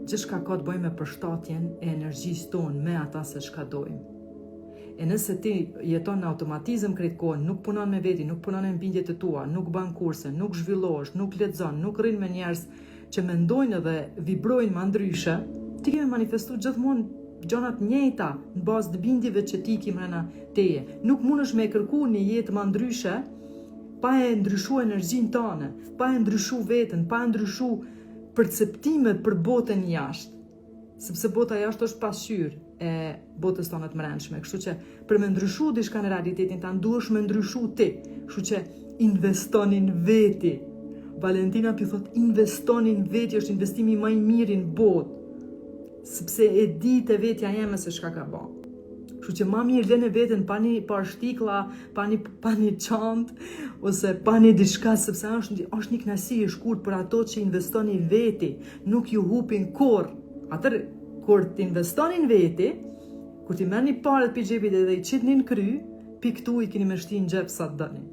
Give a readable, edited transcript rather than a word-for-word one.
gjithçka ka të bëjë me përshtatjen e energjisë tonë me ata se çka dojmë. E nëse ti jeton në automatizëm krejt kohën, nuk punon me veti, nuk punon me bindjet e tua, nuk bën kurse, nuk zhvillohesh, nuk lexon, nuk rrin me njerëz që mendojnë dhe vibrojnë më ndryshe, ti ke manifestuar gjithmonë gjonat njëjta në bazë të bindjeve që ti ke mrena teje. Nuk mundesh me kërku një jetë më ndryshe pa e ndryshu energjinë tënde, pa e ndryshu veten, pa e ndryshu perceptimet për botën jashtë. Sepse bota jashtë është pasqyrë e botës tonë të mbrëmshme. Kështu që për me ndryshu diçka në realitetin tanë duhesh me ndryshu ti. Kështu që investoni në veti. Valentina pi thot investoni në veti, është investimi më i miri në botë. Sepse e di te vetja jeme se çka ka bë. Kështu që më mirë lënë veten pa një parshtiklla, pa një çantë ose pa një diçka, sepse është një kënaqësi e shkurt për ato që investoni veti, nuk ju hupin kurrë. Atëherë kur të investoni në veti, kur ti merrni parët pi xhepit dhe i çitni në kry, pi këtu i keni me shti në xhep sa të dëni.